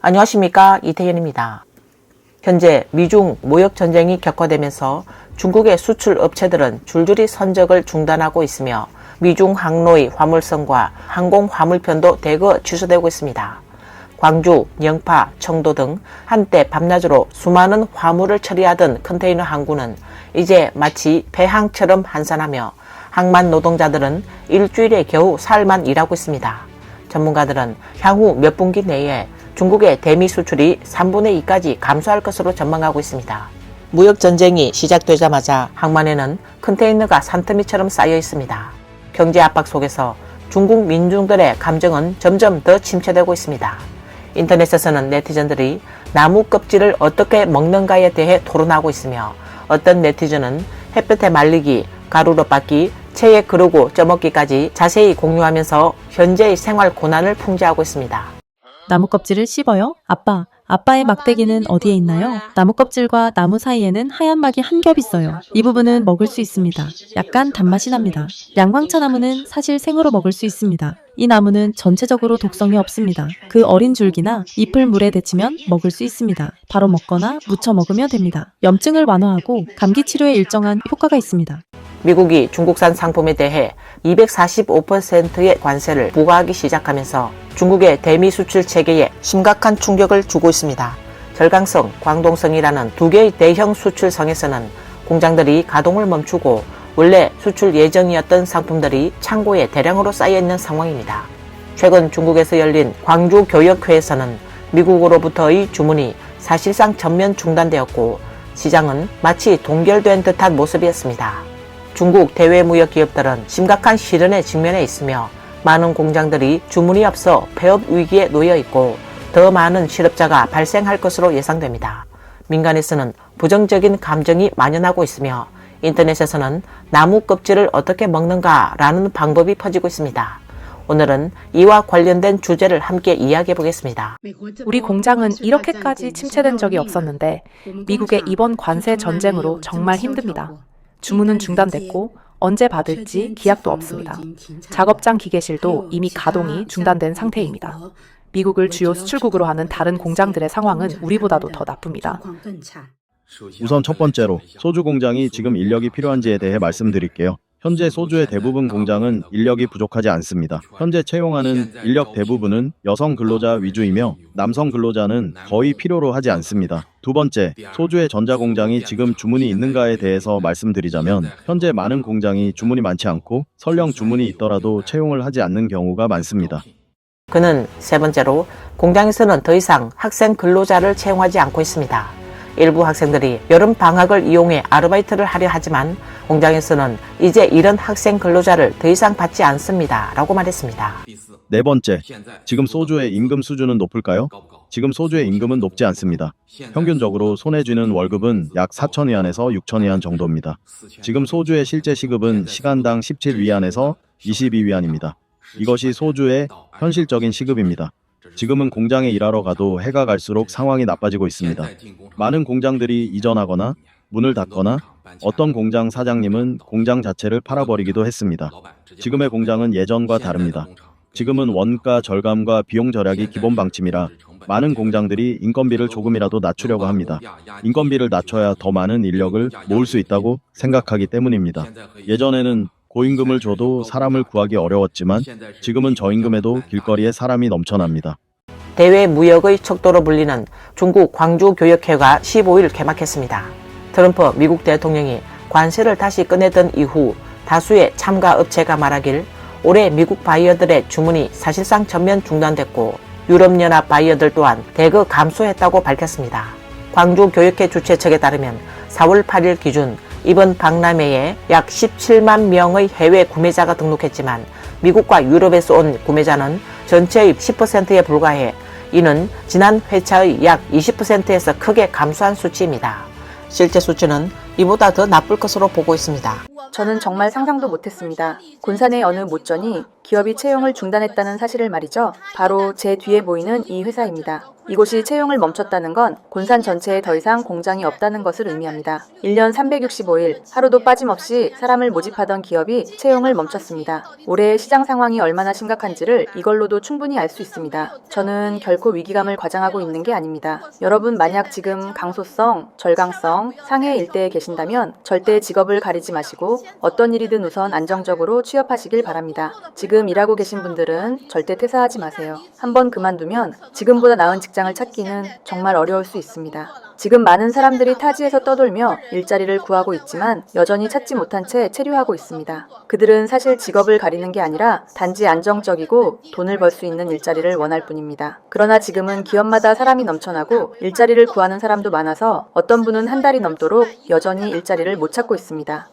안녕하십니까, 이태현입니다. 현재 미중 무역 전쟁이 격화되면서 중국의 수출 업체들은 줄줄이 선적을 중단하고 있으며 미중 항로의 화물선과 항공 화물편도 대거 취소되고 있습니다. 광주, 영파, 청도 등 한때 밤낮으로 수많은 화물을 처리하던 컨테이너 항구는 이제 마치 폐항처럼 한산하며 항만 노동자들은 일주일에 겨우 사흘만 일하고 있습니다. 전문가들은 향후 몇 분기 내에 중국의 대미 수출이 3분의 2까지 감소할 것으로 전망하고 있습니다. 무역전쟁이 시작되자마자 항만에는 컨테이너가 산더미처럼 쌓여 있습니다. 경제 압박 속에서 중국 민중들의 감정은 점점 더 침체되고 있습니다. 인터넷에서는 네티즌들이 나무 껍질을 어떻게 먹는가에 대해 토론하고 있으며 어떤 네티즌은 햇볕에 말리기, 가루로 빻기, 체에 그르고 쪄먹기까지 자세히 공유하면서 현재의 생활 고난을 풍자하고 있습니다. 나무 껍질을 씹어요? 아빠의 막대기는 어디에 있나요? 나무 껍질과 나무 사이에는 하얀 막이 한 겹 있어요. 이 부분은 먹을 수 있습니다. 약간 단맛이 납니다. 양황차 나무는 사실 생으로 먹을 수 있습니다. 이 나무는 전체적으로 독성이 없습니다. 그 어린 줄기나 잎을 물에 데치면 먹을 수 있습니다. 바로 먹거나 무쳐 먹으면 됩니다. 염증을 완화하고 감기 치료에 일정한 효과가 있습니다. 미국이 중국산 상품에 대해 245%의 관세를 부과하기 시작하면서 중국의 대미 수출 체계에 심각한 충격을 주고 있습니다. 절강성, 광동성이라는 두 개의 대형 수출성에서는 공장들이 가동을 멈추고 원래 수출 예정이었던 상품들이 창고에 대량으로 쌓여있는 상황입니다. 최근 중국에서 열린 광주교역회에서는 미국으로부터의 주문이 사실상 전면 중단되었고 시장은 마치 동결된 듯한 모습이었습니다. 중국 대외무역 기업들은 심각한 시련에 직면해 있으며 많은 공장들이 주문이 없어 폐업 위기에 놓여 있고 더 많은 실업자가 발생할 것으로 예상됩니다. 민간에서는 부정적인 감정이 만연하고 있으며 인터넷에서는 나무 껍질을 어떻게 먹는가라는 방법이 퍼지고 있습니다. 오늘은 이와 관련된 주제를 함께 이야기해 보겠습니다. 우리 공장은 이렇게까지 침체된 적이 없었는데 미국의 이번 관세 전쟁으로 정말 힘듭니다. 주문은 중단됐고 언제 받을지 기약도 없습니다. 작업장 기계실도 이미 가동이 중단된 상태입니다. 미국을 주요 수출국으로 하는 다른 공장들의 상황은 우리보다도 더 나쁩니다. 우선 첫 번째로 소주 공장이 지금 인력이 필요한지에 대해 말씀드릴게요. 현재 소주의 대부분 공장은 인력이 부족하지 않습니다. 현재 채용하는 인력 대부분은 여성 근로자 위주이며 남성 근로자는 거의 필요로 하지 않습니다. 두 번째, 소주의 전자공장이 지금 주문이 있는가에 대해서 말씀드리자면 현재 많은 공장이 주문이 많지 않고 설령 주문이 있더라도 채용을 하지 않는 경우가 많습니다. 그는 세 번째로 공장에서는 더 이상 학생 근로자를 채용하지 않고 있습니다. 일부 학생들이 여름 방학을 이용해 아르바이트를 하려 하지만 공장에서는 이제 이런 학생 근로자를 더 이상 받지 않습니다. 라고 말했습니다. 네 번째, 지금 소주의 임금 수준은 높을까요? 지금 소주의 임금은 높지 않습니다. 평균적으로 손에 쥐는 월급은 약 4,000위안에서 6,000위안 정도입니다. 지금 소주의 실제 시급은 시간당 17위안에서 22위안입니다. 이것이 소주의 현실적인 시급입니다. 지금은 공장에 일하러 가도 해가 갈수록 상황이 나빠지고 있습니다. 많은 공장들이 이전하거나 문을 닫거나 어떤 공장 사장님은 공장 자체를 팔아버리기도 했습니다. 지금의 공장은 예전과 다릅니다. 지금은 원가 절감과 비용 절약이 기본 방침이라 많은 공장들이 인건비를 조금이라도 낮추려고 합니다. 인건비를 낮춰야 더 많은 인력을 모을 수 있다고 생각하기 때문입니다. 예전에는 고임금을 줘도 사람을 구하기 어려웠지만 지금은 저임금에도 길거리에 사람이 넘쳐납니다. 대외 무역의 척도로 불리는 중국 광주교역회가 15일 개막했습니다. 트럼프 미국 대통령이 관세를 다시 꺼내던 이후 다수의 참가 업체가 말하길 올해 미국 바이어들의 주문이 사실상 전면 중단됐고 유럽연합 바이어들 또한 대거 감소했다고 밝혔습니다. 광주교역회 주최 측에 따르면 4월 8일 기준 이번 박람회에 약 17만 명의 해외 구매자가 등록했지만 미국과 유럽에서 온 구매자는 전체의 10%에 불과해 이는 지난 회차의 약 20%에서 크게 감소한 수치입니다. 실제 수치는 이보다 더 나쁠 것으로 보고 있습니다. 저는 정말 상상도 못했습니다. 곤산의 어느 모전이 기업이 채용을 중단했다는 사실을 말이죠. 바로 제 뒤에 보이는 이 회사입니다. 이곳이 채용을 멈췄다는 건 곤산 전체에 더 이상 공장이 없다는 것을 의미합니다. 1년 365일 하루도 빠짐없이 사람을 모집하던 기업이 채용을 멈췄습니다. 올해의 시장 상황이 얼마나 심각한지를 이걸로도 충분히 알 수 있습니다. 저는 결코 위기감을 과장하고 있는 게 아닙니다. 여러분 만약 지금 강소성, 절강성, 상해 일대에 계신다면 절대 직업을 가리지 마시고 어떤 일이든 우선 안정적으로 취업하시길 바랍니다. 지금 일하고 계신 분들은 절대 퇴사하지 마세요. 한번 그만두면 지금보다 나은 직장을 찾기는 정말 어려울 수 있습니다. 지금 많은 사람들이 타지에서 떠돌며 일자리를 구하고 있지만 여전히 찾지 못한 채 체류하고 있습니다. 그들은 사실 직업을 가리는 게 아니라 단지 안정적이고 돈을 벌 수 있는 일자리를 원할 뿐입니다. 그러나 지금은 기업마다 사람이 넘쳐나고 일자리를 구하는 사람도 많아서 어떤 분은 한 달이 넘도록 여전히 일자리를 못 찾고 있습니다.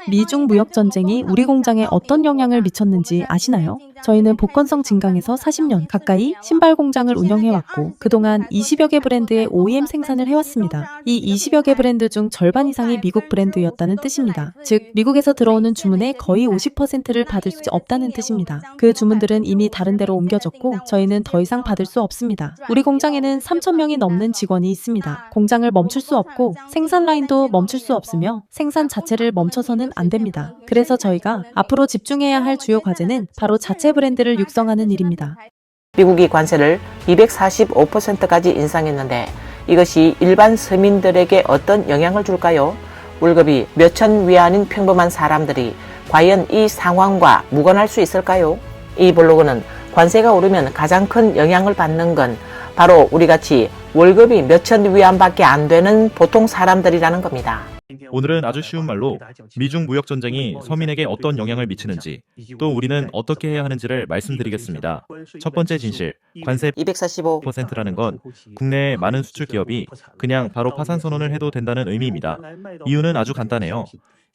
미중 무역 전쟁이 우리 공장에 어떤 영향을 미쳤는지 아시나요? 저희는 복건성 진강에서 40년 가까이 신발 공장을 운영해왔고 그동안 20여 개 브랜드의 OEM 생산을 해왔습니다. 이 20여 개 브랜드 중 절반 이상이 미국 브랜드였다는 뜻입니다. 즉 미국에서 들어오는 주문의 거의 50%를 받을 수 없다는 뜻입니다. 그 주문들은 이미 다른 데로 옮겨졌고 저희는 더 이상 받을 수 없습니다. 우리 공장에는 3,000명이 넘는 직원이 있습니다. 공장을 멈출 수 없고 생산 라인도 멈출 수 없으며 생산 자체를 멈춰서는 안 됩니다. 그래서 저희가 앞으로 집중해야 할 주요 과제는 바로 자체 브랜드를 육성하는 일입니다. 미국이 관세를 245%까지 인상했는데 이것이 일반 서민들에게 어떤 영향을 줄까요? 월급이 몇천 위안인 평범한 사람들이 과연 이 상황과 무관할 수 있을까요? 이 블로그는 관세가 오르면 가장 큰 영향을 받는 건 바로 우리같이 월급이 몇천 위안밖에 안 되는 보통 사람들이라는 겁니다. 오늘은 아주 쉬운 말로 미중 무역 전쟁이 서민에게 어떤 영향을 미치는지 또 우리는 어떻게 해야 하는지를 말씀드리겠습니다. 첫 번째 진실, 관세 245% 100%라는 건 국내의 많은 수출 기업이 그냥 바로 파산 선언을 해도 된다는 의미입니다. 이유는 아주 간단해요.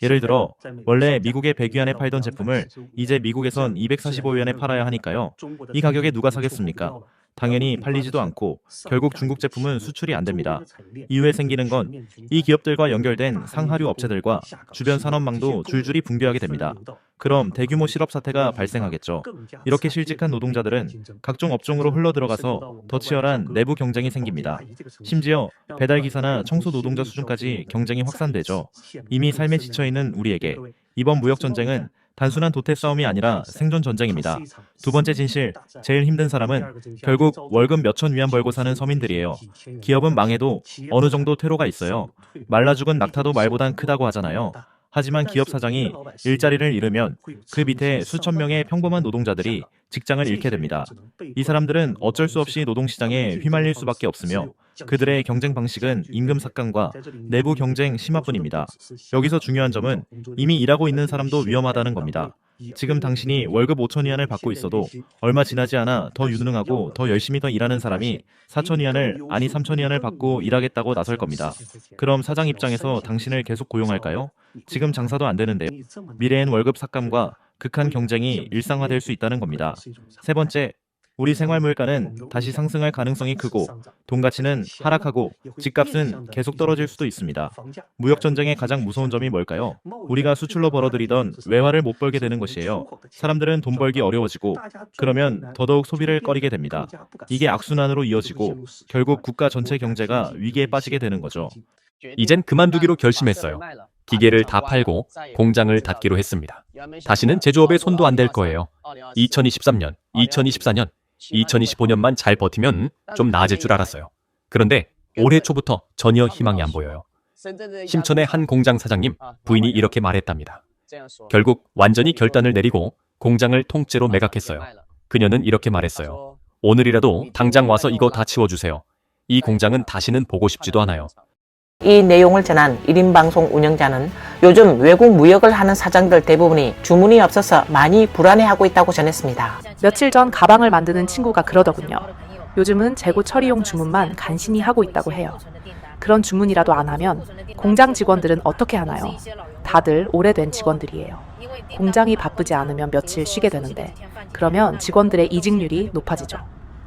예를 들어 원래 미국에 100위안에 팔던 제품을 이제 미국에선 245위안에 팔아야 하니까요. 이 가격에 누가 사겠습니까? 당연히 팔리지도 않고 결국 중국 제품은 수출이 안 됩니다. 이후에 생기는 건 이 기업들과 연결된 상하류 업체들과 주변 산업망도 줄줄이 붕괴하게 됩니다. 그럼 대규모 실업 사태가 발생하겠죠. 이렇게 실직한 노동자들은 각종 업종으로 흘러들어가서 더 치열한 내부 경쟁이 생깁니다. 심지어 배달기사나 청소 노동자 수준까지 경쟁이 확산되죠. 이미 삶에 지쳐있는 우리에게 이번 무역 전쟁은 단순한 도태 싸움이 아니라 생존 전쟁입니다. 두 번째 진실, 제일 힘든 사람은 결국 월급 몇천 위안 벌고 사는 서민들이에요. 기업은 망해도 어느 정도 퇴로가 있어요. 말라 죽은 낙타도 말보단 크다고 하잖아요. 하지만 기업 사장이 일자리를 잃으면 그 밑에 수천 명의 평범한 노동자들이 직장을 잃게 됩니다. 이 사람들은 어쩔 수 없이 노동시장에 휘말릴 수밖에 없으며 그들의 경쟁 방식은 임금 삭감과 내부 경쟁 심화뿐입니다. 여기서 중요한 점은 이미 일하고 있는 사람도 위험하다는 겁니다. 지금 당신이 월급 5천 위안을 받고 있어도 얼마 지나지 않아 더 유능하고 더 열심히 더 일하는 사람이 4천 위안을 아니 3천 위안을 받고 일하겠다고 나설 겁니다. 그럼 사장 입장에서 당신을 계속 고용할까요? 지금 장사도 안 되는데요. 미래엔 월급 삭감과 극한 경쟁이 일상화될 수 있다는 겁니다. 세 번째, 우리 생활 물가는 다시 상승할 가능성이 크고 돈 가치는 하락하고 집값은 계속 떨어질 수도 있습니다. 무역 전쟁의 가장 무서운 점이 뭘까요? 우리가 수출로 벌어들이던 외화를 못 벌게 되는 것이에요. 사람들은 돈 벌기 어려워지고 그러면 더더욱 소비를 꺼리게 됩니다. 이게 악순환으로 이어지고 결국 국가 전체 경제가 위기에 빠지게 되는 거죠. 이젠 그만두기로 결심했어요. 기계를 다 팔고 공장을 닫기로 했습니다. 다시는 제조업에 손도 안 댈 거예요. 2023년, 2024년, 2025년만 잘 버티면 좀 나아질 줄 알았어요. 그런데 올해 초부터 전혀 희망이 안 보여요. 심천의 한 공장 사장님, 부인이 이렇게 말했답니다. 결국 완전히 결단을 내리고 공장을 통째로 매각했어요. 그녀는 이렇게 말했어요. 오늘이라도 당장 와서 이거 다 치워주세요. 이 공장은 다시는 보고 싶지도 않아요. 이 내용을 전한 1인 방송 운영자는 요즘 외국 무역을 하는 사장들 대부분이 주문이 없어서 많이 불안해하고 있다고 전했습니다. 며칠 전 가방을 만드는 친구가 그러더군요. 요즘은 재고 처리용 주문만 간신히 하고 있다고 해요. 그런 주문이라도 안 하면 공장 직원들은 어떻게 하나요? 다들 오래된 직원들이에요. 공장이 바쁘지 않으면 며칠 쉬게 되는데 그러면 직원들의 이직률이 높아지죠.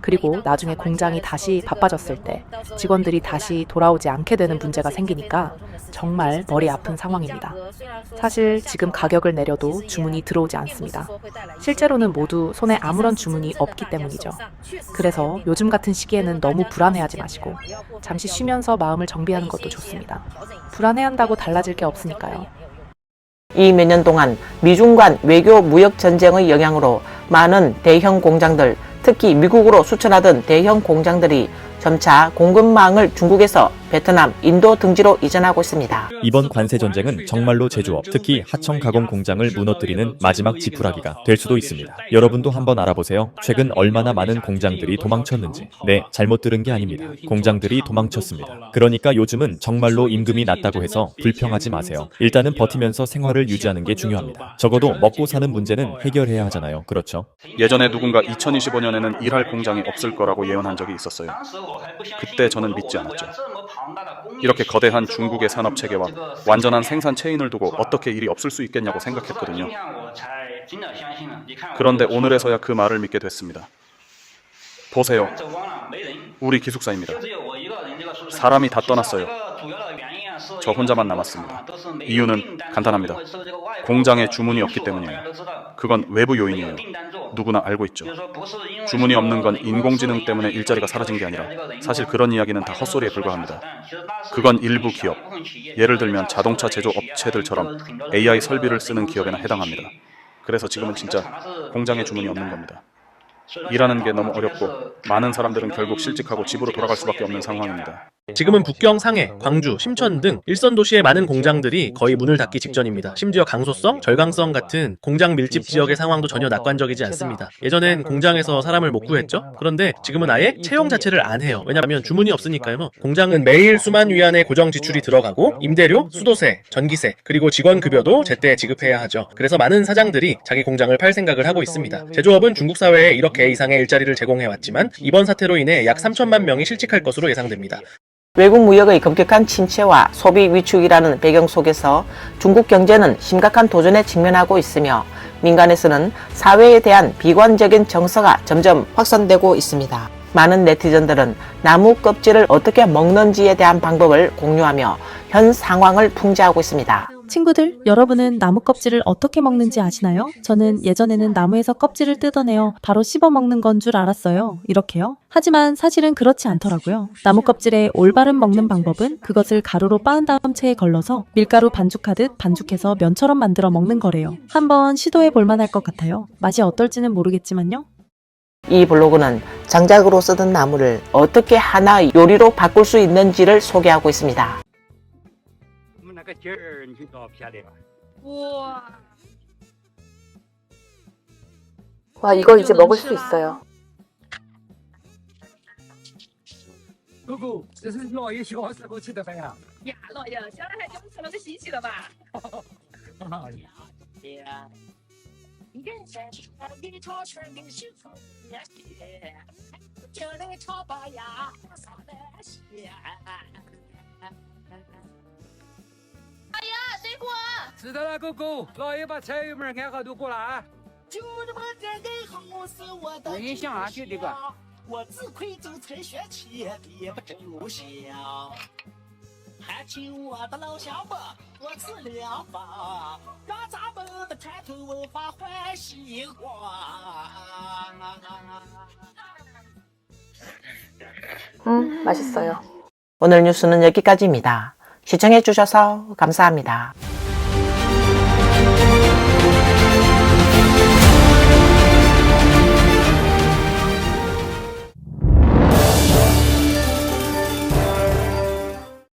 그리고 나중에 공장이 다시 바빠졌을 때 직원들이 다시 돌아오지 않게 되는 문제가 생기니까 정말 머리 아픈 상황입니다. 사실 지금 가격을 내려도 주문이 들어오지 않습니다. 실제로는 모두 손에 아무런 주문이 없기 때문이죠. 그래서 요즘 같은 시기에는 너무 불안해하지 마시고 잠시 쉬면서 마음을 정비하는 것도 좋습니다. 불안해한다고 달라질 게 없으니까요. 이 몇 년 동안 미중 간 외교 무역 전쟁의 영향으로 많은 대형 공장들, 특히 미국으로 수출하던 대형 공장들이 점차 공급망을 중국에서 베트남, 인도 등지로 이전하고 있습니다. 이번 관세 전쟁은 정말로 제조업, 특히 하청 가공 공장을 무너뜨리는 마지막 지푸라기가 될 수도 있습니다. 여러분도 한번 알아보세요. 최근 얼마나 많은 공장들이 도망쳤는지. 네, 잘못 들은 게 아닙니다. 공장들이 도망쳤습니다. 그러니까 요즘은 정말로 임금이 낮다고 해서 불평하지 마세요. 일단은 버티면서 생활을 유지하는 게 중요합니다. 적어도 먹고 사는 문제는 해결해야 하잖아요. 그렇죠? 예전에 누군가 2025년에는 일할 공장이 없을 거라고 예언한 적이 있었어요. 그때 저는 믿지 않았죠. 이렇게 거대한 중국의 산업 체계와 완전한 생산 체인을 두고 어떻게 일이 없을 수 있겠냐고 생각했거든요. 그런데 오늘에서야 그 말을 믿게 됐습니다. 보세요. 우리 기숙사입니다. 사람이 다 떠났어요. 저 혼자만 남았습니다. 이유는 간단합니다. 공장에 주문이 없기 때문이에요. 그건 외부 요인이에요. 누구나 알고 있죠. 주문이 없는 건 인공지능 때문에 일자리가 사라진 게 아니라 사실 그런 이야기는 다 헛소리에 불과합니다. 그건 일부 기업, 예를 들면 자동차 제조 업체들처럼 AI 설비를 쓰는 기업에나 해당합니다. 그래서 지금은 진짜 공장에 주문이 없는 겁니다. 일하는 게 너무 어렵고 많은 사람들은 결국 실직하고 집으로 돌아갈 수밖에 없는 상황입니다. 지금은 북경, 상해, 광주, 심천 등 일선 도시의 많은 공장들이 거의 문을 닫기 직전입니다. 심지어 강소성, 절강성 같은 공장 밀집 지역의 상황도 전혀 낙관적이지 않습니다. 예전엔 공장에서 사람을 못 구했죠? 그런데 지금은 아예 채용 자체를 안 해요. 왜냐하면 주문이 없으니까요. 공장은 매일 수만 위안의 고정 지출이 들어가고 임대료, 수도세, 전기세, 그리고 직원 급여도 제때 지급해야 하죠. 그래서 많은 사장들이 자기 공장을 팔 생각을 하고 있습니다. 제조업은 중국 사회에 1억 개 이상의 일자리를 제공해왔지만 이번 사태로 인해 약 3천만 명이 실직할 것으로 예상됩니다. 외국 무역의 급격한 침체와 소비 위축이라는 배경 속에서 중국 경제는 심각한 도전에 직면하고 있으며 민간에서는 사회에 대한 비관적인 정서가 점점 확산되고 있습니다. 많은 네티즌들은 나무 껍질을 어떻게 먹는지에 대한 방법을 공유하며 현 상황을 풍자하고 있습니다. 친구들, 여러분은 나무 껍질을 어떻게 먹는지 아시나요? 저는 예전에는 나무에서 껍질을 뜯어내어 바로 씹어 먹는 건 줄 알았어요. 이렇게요. 하지만 사실은 그렇지 않더라고요. 나무 껍질의 올바른 먹는 방법은 그것을 가루로 빻은 다음 체에 걸러서 밀가루 반죽하듯 반죽해서 면처럼 만들어 먹는 거래요. 한번 시도해 볼 만할 것 같아요. 맛이 어떨지는 모르겠지만요. 이 블로그는 장작으로 쓰던 나무를 어떻게 하나 요리로 바꿀 수 있는지를 소개하고 있습니다. 와, 이거 이제 먹을 수 있어요. 姑姑，这是老爷小时候吃的饭呀。呀，老爷，想来还叫你吃了个稀奇的吧？你看，你炒出来的是fru也鲜，就来炒包呀，啥的鲜。哎呀，水果！知道了，姑姑，老爷把菜园门看好都过了啊。就这么这个好是我的。我给你想下去这个。我自愧走才学起，也不真小。还请我的老乡们，我吃两把，让咱们的传统文化焕新光。 맛있어요. 오늘 뉴스는 여기까지입니다. 시청해주셔서 감사합니다.